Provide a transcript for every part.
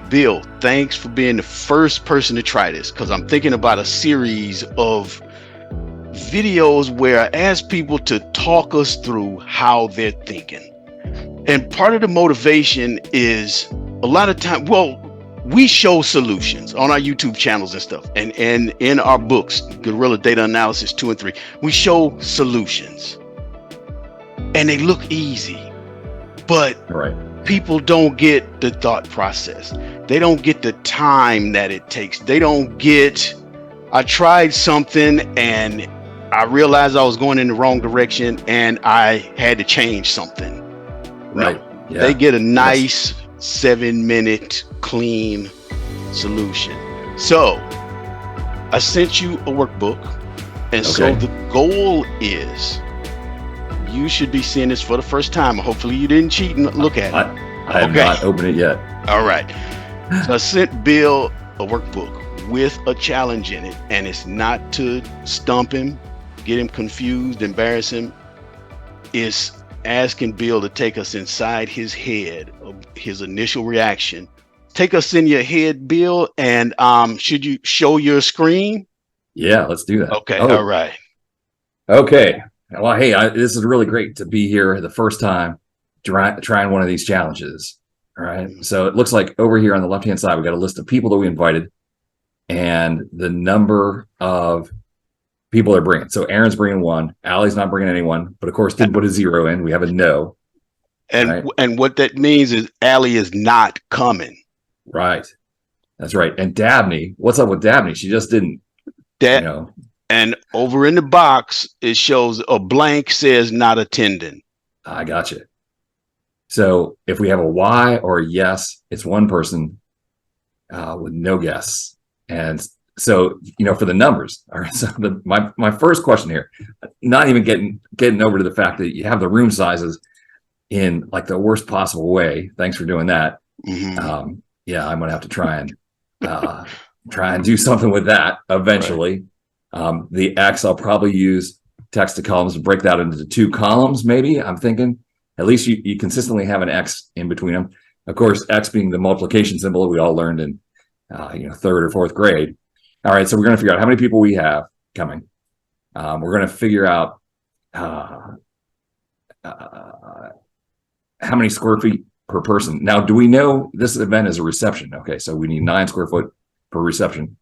Bill, thanks for being the first person to try this, because I'm thinking about a series of videos where I ask people to talk us through how they're thinking. And part of the motivation is a lot of time, well, we show solutions on our YouTube channels and stuff. And in our books, Guerrilla Data Analysis 2 and 3, we show solutions. And they look easy, but people don't get the thought process. They don't get the time that it takes. They don't get, I tried something and I realized I was going in the wrong direction and I had to change something. Right. No, yeah. They get a nice 7-minute clean solution. So I sent you a workbook. And so the goal is, you should be seeing this for the first time. Hopefully you didn't cheat and look at it. I have not opened it yet. All right. So I sent Bill a workbook with a challenge in it, and it's not to stump him, get him confused, embarrass him. It's asking Bill to take us inside his head, his initial reaction. Take us in your head, Bill, and should you show your screen? Yeah, let's do that. Okay, all right. Okay. Well, hey, this is really great to be here the first time trying one of these challenges. All right. So it looks like over here on the left-hand side, we got a list of people that we invited and the number of people they're bringing. So Aaron's bringing 1, Allie's not bringing anyone, but of course didn't put a 0 in. We have a no. And what that means is Allie is not coming. Right. That's right. And Dabney, what's up with Dabney? She just didn't, And over in the box, it shows a blank says not attending. I got you. So if we have a Y or a yes, it's one person with no guess. And so, for the numbers. All right. So my first question here, not even getting over to the fact that you have the room sizes in like the worst possible way. Thanks for doing that. Mm-hmm. Yeah, I'm gonna have to try and do something with that eventually. Right. The X, I'll probably use text to columns to break that into 2 columns. Maybe I'm thinking at least you consistently have an X in between them. Of course, X being the multiplication symbol that we all learned in 3rd or 4th grade. All right, so we're going to figure out how many people we have coming. We're going to figure out how many square feet per person. Now, do we know this event is a reception? Okay, so we need 9 square foot per reception.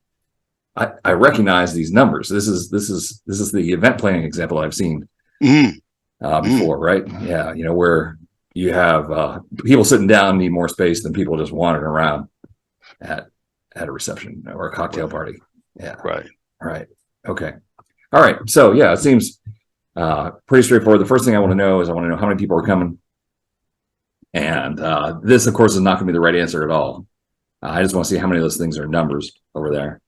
I recognize these numbers. This is the event planning example I've seen before, right? Yeah, where you have people sitting down need more space than people just wandering around at a reception or a cocktail party. Yeah. Right. All right. Okay. All right. So yeah, it seems pretty straightforward. The first thing I want to know is how many people are coming. And this, of course, is not going to be the right answer at all. I just want to see how many of those things are numbers over there.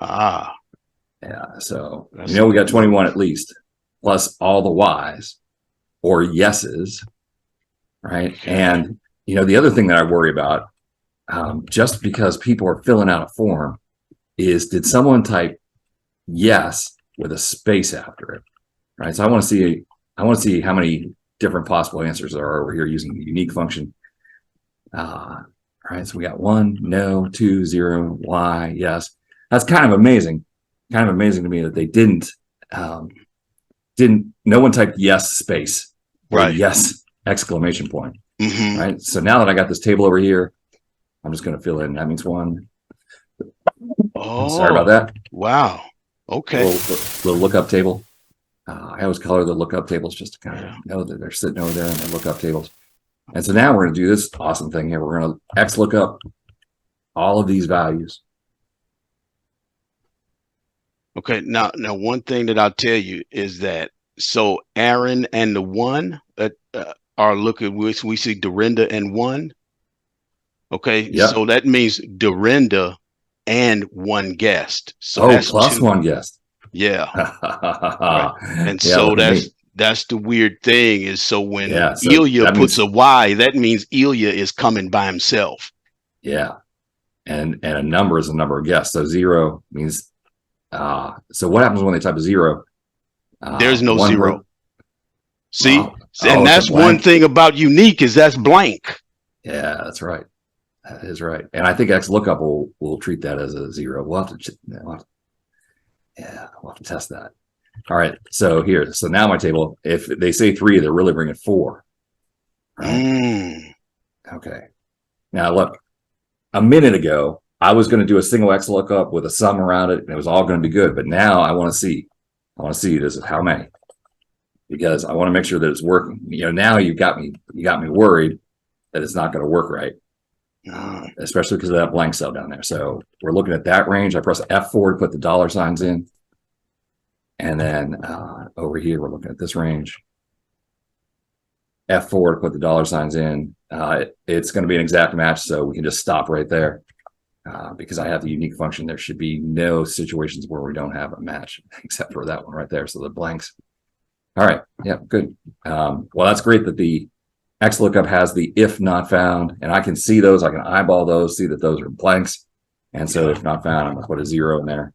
Yeah. So, we got 21 at least, plus all the Y's or yeses, right? And, the other thing that I worry about, just because people are filling out a form, is did someone type yes with a space after it, right? So I want to see how many different possible answers there are over here using the unique function. All right, so we got 1, no, 2, 0, Y, yes. That's kind of amazing. Kind of amazing to me that they didn't. No one typed yes space or right. Yes exclamation point. Mm-hmm. Right. So now that I got this table over here, I'm just going to fill in. That means 1. Oh, sorry about that. Wow. Okay. Little lookup table. I always color the lookup tables just to kind of know that they're sitting over there in the lookup tables. And so now we're going to do this awesome thing here. We're going to XLOOKUP all of these values. Okay. Now, one thing that I'll tell you is that, so Aaron and the 1 that are looking, we see Dorinda and 1. Okay. Yep. So that means Dorinda and 1 guest. So that's plus 2. 1 guest. Yeah. Right. And so that's the weird thing is, so when Ilya puts a Y, that means Ilya is coming by himself. Yeah. And a number is a number of guests. So 0 means, so what happens when they type a 0? There's no 0. See? And that's one thing about unique is that's blank. Yeah, that's right. That is right. And I think XLOOKUP will treat that as a 0. We'll have to test that. All right. So here, so now my table, if they say 3, they're really bringing 4. Right? Okay. Now look, a minute ago, I was going to do a single XLOOKUP with a sum around it, and it was all going to be good. But now I want to see this is how many, because I want to make sure that it's working. Now you got me worried that it's not going to work right. Especially because of that blank cell down there. So we're looking at that range. I press F4 to put the dollar signs in. And then over here, we're looking at this range. F4 to put the dollar signs in. It's going to be an exact match, so we can just stop right there. Because I have the unique function. There should be no situations where we don't have a match, except for that one right there. So the blanks. All right. Yeah, good. Well, that's great that the XLOOKUP has the if not found, and I can see those. I can eyeball those, see that those are blanks. And so if not found, I'm going to put a 0 in there.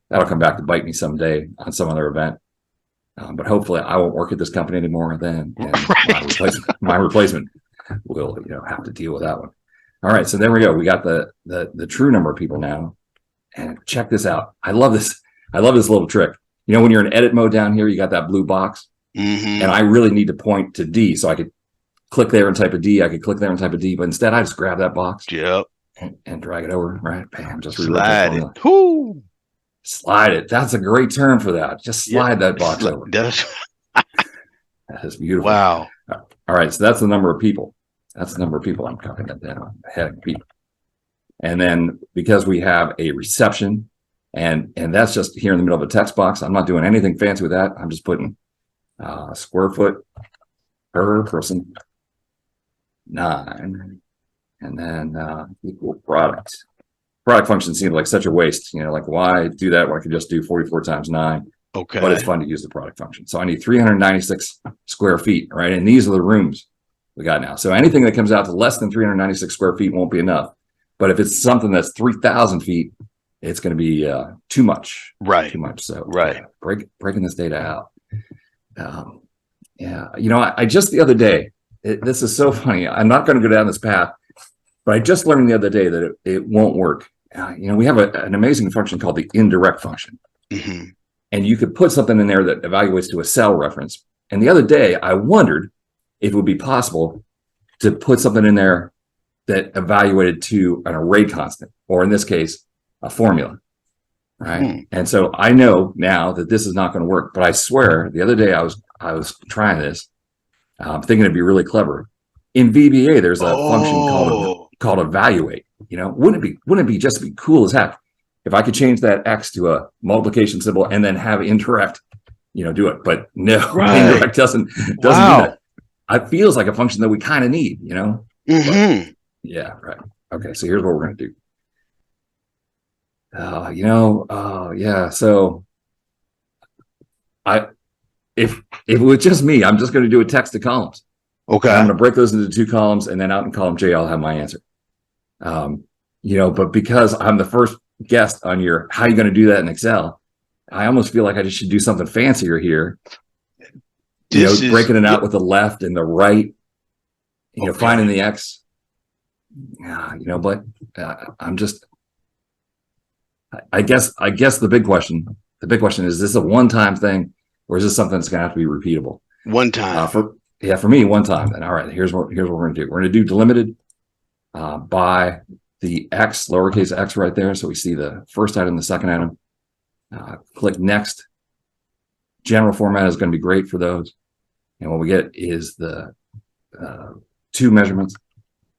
That'll come back to bite me someday on some other event. But hopefully I won't work at this company anymore then. And my replacement will have to deal with that one. All right. So there we go. We got the true number of people now. And check this out. I love this. I love this little trick. When you're in edit mode down here, you got that blue box. And I really need to point to D. So I could click there and type a D. I could click there and type a D, but instead I just grab that box. Yep. And drag it over. Right. Bam. Just slide it. Whoo. Slide it. That's a great term for that. Just slide that box over. That is beautiful. Wow. All right. So that's the number of people. That's the number of people. I'm copying that down. Head people. And then because we have a reception, and that's just here in the middle of a text box. I'm not doing anything fancy with that. I'm just putting square foot per person 9, and then equal product. Product function seems like such a waste. Like why do that when I could just do 44 times 9? Okay. But it's fun to use the product function. So I need 396 square feet, right? And these are the rooms we got now. So anything that comes out to less than 396 square feet won't be enough. But if it's something that's 3,000 feet, it's going to be too much. Right. Too much. So breaking this data out. Yeah. I just the other day, this is so funny. I'm not going to go down this path, but I just learned the other day that it won't work. We have an amazing function called the INDIRECT function. And you could put something in there that evaluates to a cell reference. And the other day, I wondered if it would be possible to put something in there that evaluated to an array constant, or in this case, a formula. Right. And so I know now that this is not going to work, but I swear the other day I was trying this, thinking it'd be really clever. In VBA, there's a function called evaluate. Wouldn't it be just be cool as heck if I could change that X to a multiplication symbol and then have indirect, do it. But no, indirect doesn't do that. It feels like a function that we kind of need, But, yeah, right. Okay, so here's what we're going to do. Yeah. So if it was just me, I'm just going to do a text to columns. Okay. I'm going to break those into 2 columns, and then out in column J, I'll have my answer. But because I'm the first guest on your how you going to do that in Excel, I almost feel like I just should do something fancier here. Breaking it out with the left and the right. Finding the X. But I'm just. I guess the big question is this a one-time thing, or is this something that's going to have to be repeatable? One time. For me, one time. Then all right, here's what we're going to do. We're going to do delimited by the X, lowercase x right there. So we see the first item, the second item. Click next. General format is going to be great for those. And what we get is the 2 measurements,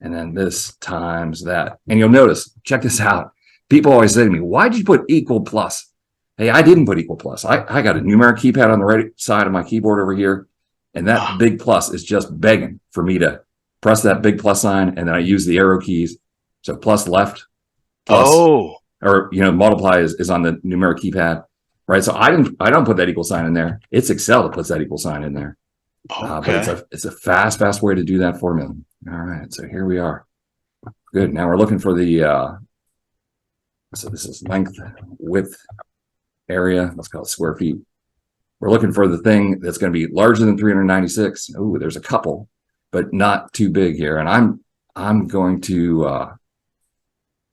and then this times that. And you'll notice, check this out. People always say to me, why did you put equal plus? Hey, I didn't put equal plus. I got a numeric keypad on the right side of my keyboard over here. And that big plus is just begging for me to press that big plus sign. And then I use the arrow keys. So plus left, plus, or, multiply is on the numeric keypad, right? So I don't put that equal sign in there. It's Excel that puts that equal sign in there. But it's a fast way to do that formula. All right. So here we are. Good. Now we're looking for the, so this is length, width, area. Let's call it square feet. We're looking for the thing that's going to be larger than 396. Oh, there's a couple, but not too big here. And I'm going to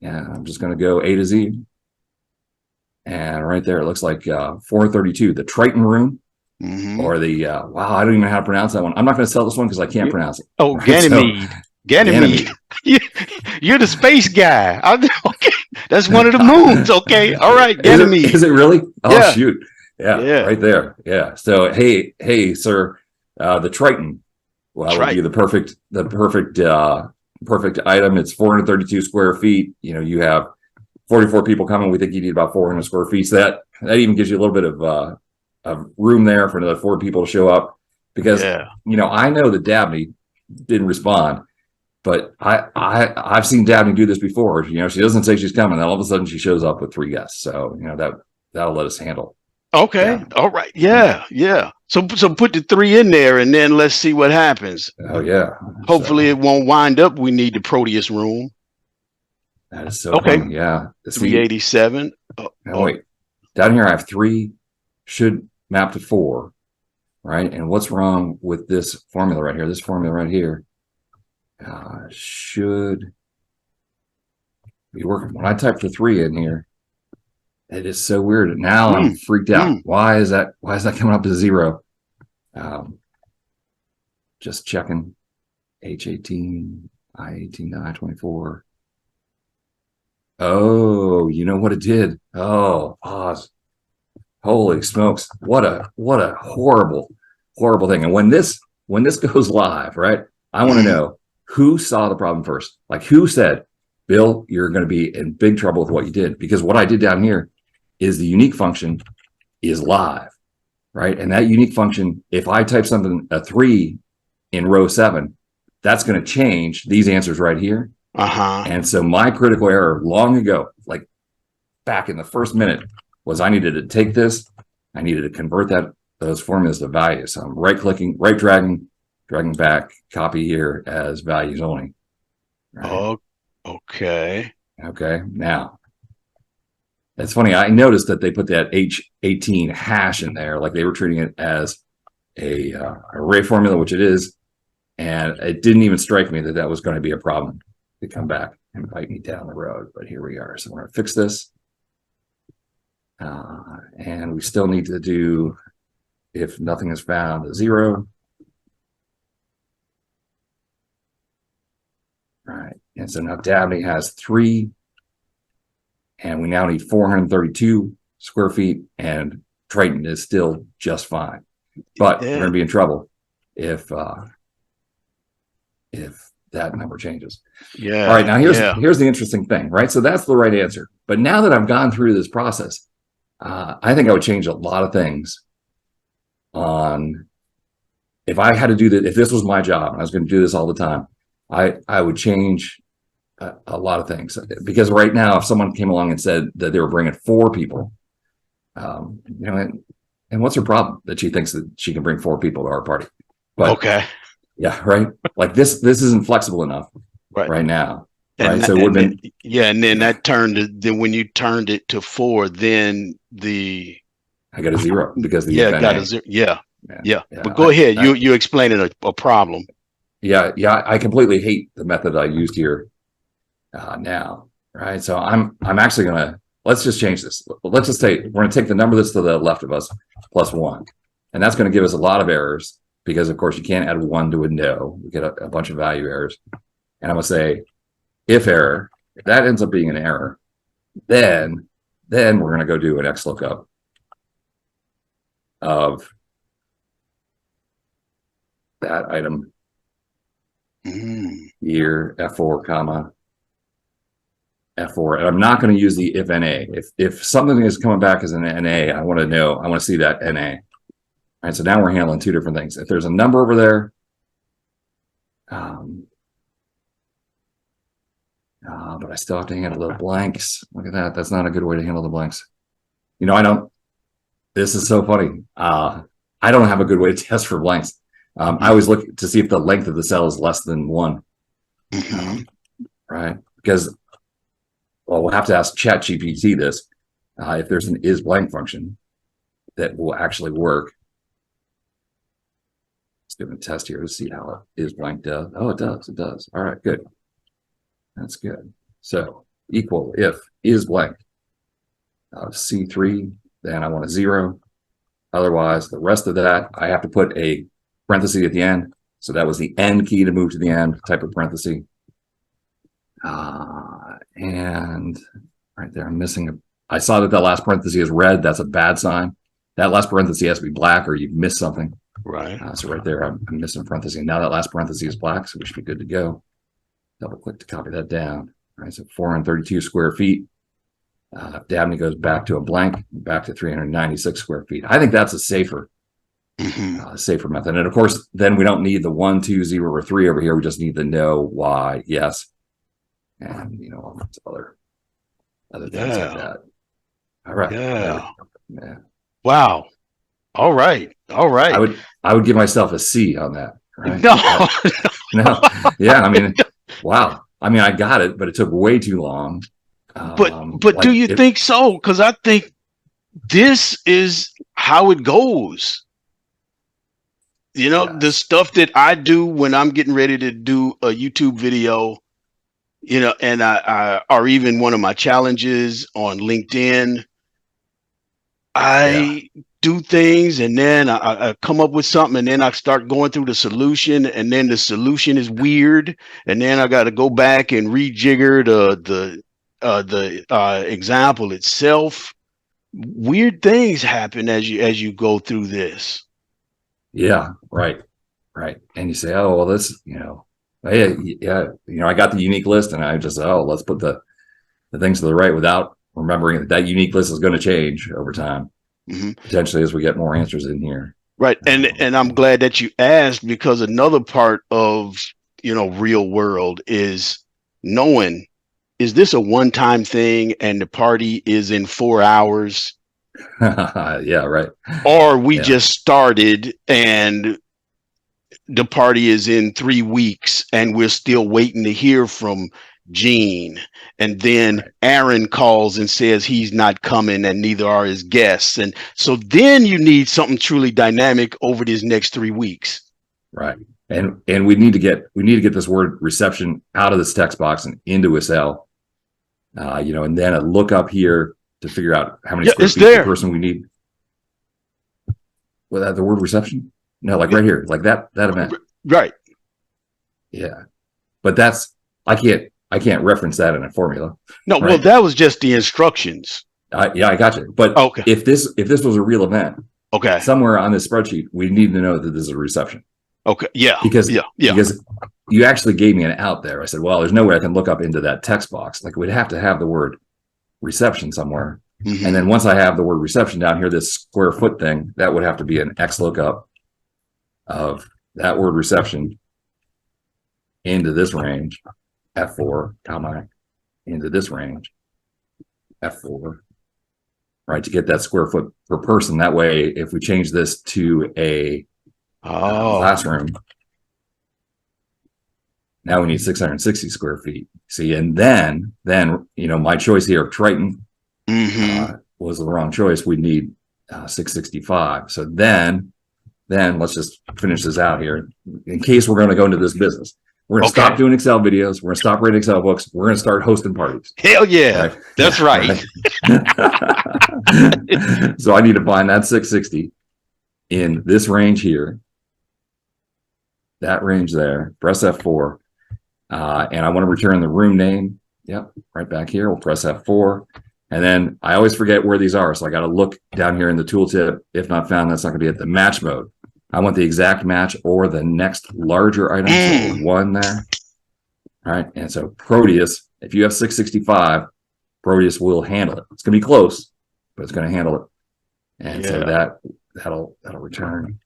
Yeah, I'm just going to go A to Z. And right there, it looks like 432, the Triton room, or the, wow, I don't even know how to pronounce that one. I'm not going to sell this one because I can't pronounce it. Oh, Right? So, Ganymede. Ganymede. Ganymede. You're the space guy. Okay. That's one of the moons. Okay. All right. Ganymede. Is it really? Oh, Yeah. shoot. Yeah, Yeah. right there. Yeah. So, hey, sir, the Triton. Well, would be Triton. perfect item. It's 432 square feet. You know, you have 44 people coming. We think you need about 400 square feet. So that even gives you a little bit of room there for another 4 people to show up. Because Yeah. you know, I know that Dabney didn't respond, but I've seen Dabney do this before. You know, she doesn't say she's coming, then all of a sudden she shows up with 3 guests. So you know that'll let us handle. Okay. Yeah. All right. Yeah. Yeah. So put the 3 in there and then let's see what happens. Oh yeah. Hopefully So it won't wind up. We need the Proteus room. that is so Okay. funny. Yeah. See, 387. now wait. Down here I have 3, should map to 4, right? And what's wrong with this formula right here? This formula right here should be working. When I type the 3 in here, it is so weird. Now I'm freaked out. Why is that coming up to 0? Just checking. H18, I18, I24. Oh, you know what it did? Oh, pause. Holy smokes. What a horrible thing. And when this goes live, right? I want to know who saw the problem first. Like who said, Bill, you're going to be in big trouble with what you did. Because what I did down here is the unique function is live, right? And that unique function, if I type something, a 3 in row 7, that's going to change these answers right here. And so my critical error long ago, like back in the first minute, was I needed to take this, I needed to convert those formulas to values. So I'm right-clicking, dragging back, copy here as values only. Right? Oh, okay. Okay. Now, it's funny. I noticed that they put that H18 hash in there, like they were treating it as a array formula, which it is. And it didn't even strike me that was going to be a problem to come back and bite me down the road. But here we are. So we're going to fix this. And we still need to do, if nothing is found, a 0. Right. And so now Dabney has 3. And we now need 432 square feet. And Triton is still just fine. But we're going to be in trouble if that number changes. Yeah. All right. Now here's the interesting thing, right? So that's the right answer. But now that I've gone through this process, I think I would change a lot of things on if I had to do that. If this was my job and I was going to do this all the time, I would change a lot of things, because right now, if someone came along and said that they were bringing 4 people, you know, and what's her problem that she thinks that she can bring 4 people to our party? But okay. Yeah, right. Like this isn't flexible enough right now. Right. And, so it would have been and then that turned then when you turned it to 4, then I got a 0 because the got a 0. Yeah. But go ahead. You explaining a problem. Yeah, I completely hate the method I used here now. Right. So I'm actually gonna let's just change this. Let's just say we're gonna take the number that's to the left of us plus 1, and that's gonna give us a lot of errors. Because of course you can't add 1 to a no. We get a bunch of value errors. And I'm gonna say if error, if that ends up being an error, then we're gonna go do an XLOOKUP of that item here, F4, comma, F4. And I'm not going to use the if NA. If something is coming back as an NA, I want to see that NA. All right, so now we're handling 2 different things. If there's a number over there, but I still have to handle the blanks. Look at that. That's not a good way to handle the blanks. You know, this is so funny. I don't have a good way to test for blanks. I always look to see if the length of the cell is less than 1. Right? Because, well, we'll have to ask ChatGPT this. If there's an is blank function that will actually work. Let's do a test here to see how it is blank does. Oh, it does. It does. All right, good. That's good. So equal if is blank. C3, then I want a 0. Otherwise, the rest of that, I have to put a parenthesis at the end. So that was the end key to move to the end, type of parenthesis. And right there, I'm missing I saw that last parenthesis is red. That's a bad sign. That last parenthesis has to be black or you've missed something. Right. So right there, I'm missing a parenthesis. Now that last parenthesis is black, so we should be good to go. Double click to copy that down. All right, so 432 square feet. Dabney goes back to a blank, back to 396 square feet. I think that's a safer, safer method. And of course, then we don't need the 1, 2, 0, or 3 over here. We just need the no, why, yes, and all those other things like that. All right. Yeah. Yeah. Wow. All right. All right. I would give myself a C on that. Right? No. No. Yeah. I mean, wow. I mean, I got it, but it took way too long. But like do you think so? Because I think this is how it goes. Yes. The stuff that I do when I'm getting ready to do a YouTube video, and I or even one of my challenges on LinkedIn, I do things and then I come up with something and then I start going through the solution and then the solution is weird and then I got to go back and rejigger the example itself. Weird things happen as you go through this. Yeah, right. And you say, oh well, this, I got the unique list and I just let's put the things to the right without remembering that unique list is going to change over time, potentially as we get more answers in here. Right, and I'm glad that you asked, because another part of real world is knowing, is this a one-time thing and the party is in 4 hours? Yeah, right. Or we just started and the party is in 3 weeks and we're still waiting to hear from Gene, and then Aaron calls and says he's not coming and neither are his guests, and so then you need something truly dynamic over these next 3 weeks. Right. And we need to get this word reception out of this text box and into a cell, and then a lookup here to figure out how many square feet per person we need. Without the word reception? No, like right here, like that event. Right. Yeah. But I can't reference that in a formula. No, right? Well, that was just the instructions. I got you. But if this was a real event, somewhere on this spreadsheet, we need to know that this is a reception. Okay. Yeah. Because you actually gave me an out there. I said, well, there's no way I can look up into that text box. Like, we'd have to have the word reception somewhere. And then once I have the word reception down here, this square foot thing, that would have to be an XLOOKUP of that word reception into this range, F4, comma, into this range, F4, right, to get that square foot per person. That way, if we change this to a classroom, now we need 660 square feet. See, and then my choice here of Triton was the wrong choice. We need 665. So then let's just finish this out here in case we're going to go into this business. We're going to stop doing Excel videos. We're going to stop writing Excel books. We're going to start hosting parties. Hell yeah. Right? That's right. So I need to find that 660 in this range here, that range there, press F4. And I want to return the room name. Yep, right back here. We'll press F4. And then I always forget where these are. So I got to look down here in the tooltip. If not found, that's not going to be at the match mode. I want the exact match or the next larger item. So 1 there. All right. And so Proteus, if you have 665, Proteus will handle it. It's going to be close, but it's going to handle it. And so that'll return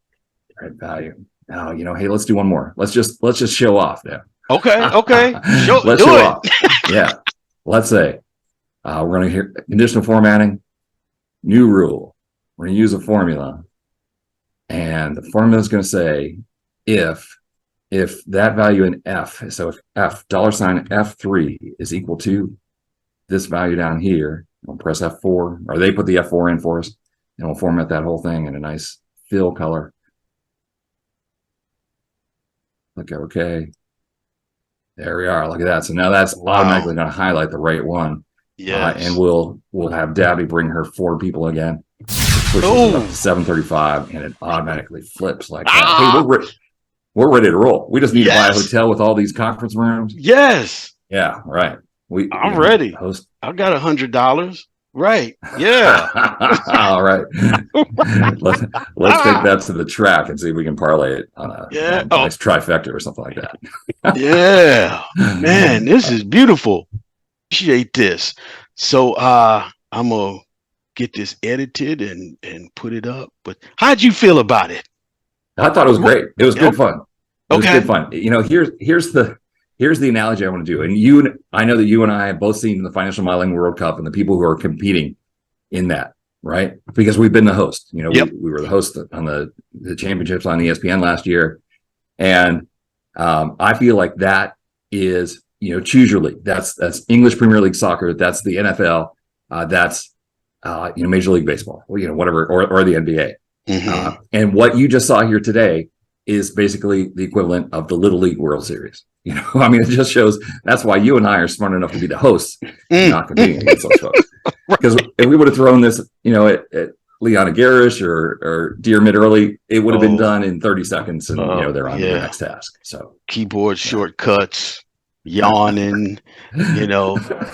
the right value. Now, hey, let's do one more. Let's just show off now. Okay. Let's show off. Yeah. Let's say we're going to hear conditional formatting, new rule. We're going to use a formula. And the formula is going to say if that value in F, so if F, $F3 is equal to this value down here, we'll press F4, or they put the F4 in for us, and we'll format that whole thing in a nice fill color. Click OK. There we are. Look at that. So now that's automatically going to highlight the right one. Yes. And we'll have Dabby bring her 4 people again. Pushes it up to 735, and it automatically flips like that. Hey, we're ready to roll. We just need to buy a hotel with all these conference rooms. Yes. Yeah, right. I'm ready. Host. I got $100. Right. Yeah. All right. Let's take that to the track and see if we can parlay it on a nice trifecta or something like that. Yeah. Man, this is beautiful. Appreciate this. So I'm gonna get this edited and put it up. But how'd you feel about it? I thought it was great. It was good fun. It was good fun. Here's the analogy I want to do. And I know that you and I have both seen the Financial Modeling World Cup and the people who are competing in that, right? Because we've been the host. We were the host on the championships on ESPN last year. And I feel like that is, choose your league. That's English Premier League soccer. That's the NFL. That's Major League Baseball, whatever, or the NBA. Mm-hmm. And what you just saw here today is basically the equivalent of the Little League World Series. It just shows that's why you and I are smart enough to be the hosts, not competing against those folks. Because if we would have thrown this, at Leon Garish or Dear Mid Early, it would have been done in 30 seconds, and they're on to the next task. So keyboard shortcuts, yawning,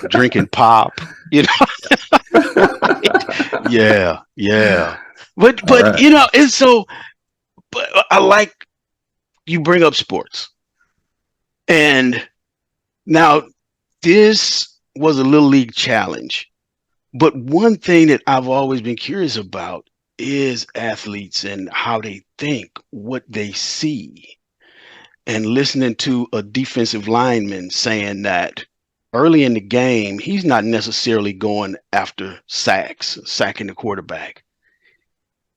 drinking pop, yeah. But right. It's so. But I like you bring up sports, and now this was a Little League challenge. But one thing that I've always been curious about is athletes and how they think, what they see. And listening to a defensive lineman saying that early in the game, he's not necessarily going after sacking the quarterback.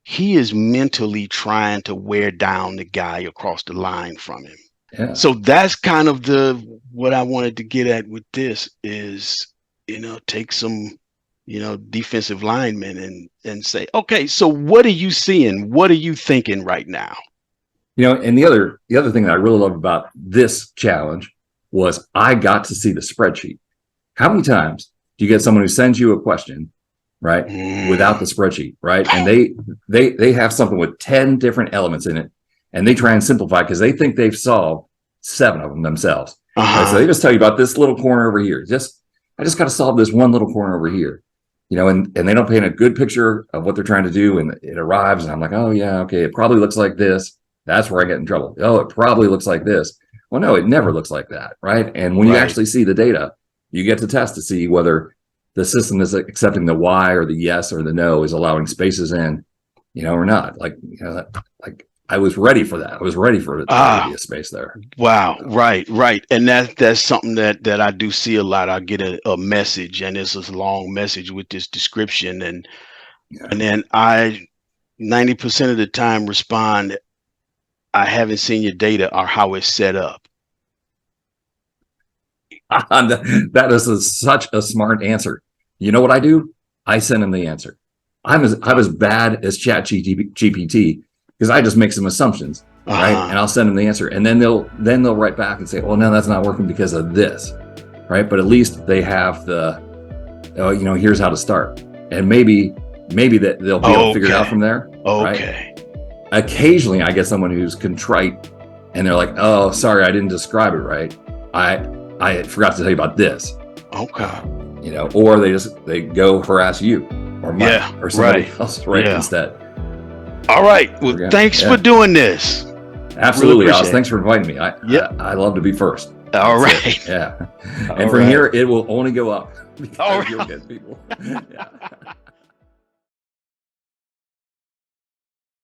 He is mentally trying to wear down the guy across the line from him. Yeah. So that's kind of what I wanted to get at with this is, take some, defensive linemen and say, okay, so what are you seeing? What are you thinking right now? And the other thing that I really love about this challenge was I got to see the spreadsheet. How many times do you get someone who sends you a question, right, without the spreadsheet, right? And they have something with 10 different elements in it, and they try and simplify because they think they've solved 7 of them themselves. Right? So they just tell you about this little corner over here. I just got to solve this one little corner over here, and they don't paint a good picture of what they're trying to do, and it arrives, and I'm like, oh yeah, okay, it probably looks like this. That's where I get in trouble. Oh, it probably looks like this. Well, no, it never looks like that, right? And when you actually see the data, you get to test to see whether the system is accepting the Y or the yes or the no, is allowing spaces in, or not. Like I was ready for that. I was ready for it to be a space there. Wow. Right. And that's something that I do see a lot. I get a message, and it's a long message with this description. And then I 90% of the time respond, I haven't seen your data or how it's set up. That is such a smart answer. You know what I do? I send them the answer. I'm as bad as ChatGPT because I just make some assumptions, right? And I'll send them the answer, and then they'll write back and say, "Oh, no, that's not working because of this," right? But at least they have here's how to start, and maybe that they'll be able to figure it out from there. Okay. Right? Occasionally, I get someone who's contrite, and they're like, "Oh, sorry, I didn't describe it right. I forgot to tell you about this." Okay. Or they go harass you or Mike or somebody else instead. All right. Well, thanks for doing this. Absolutely, really Oz. Thanks for inviting me. I love to be first. All right. It. Yeah. And from here, it will only go up because you'll get people. Yeah.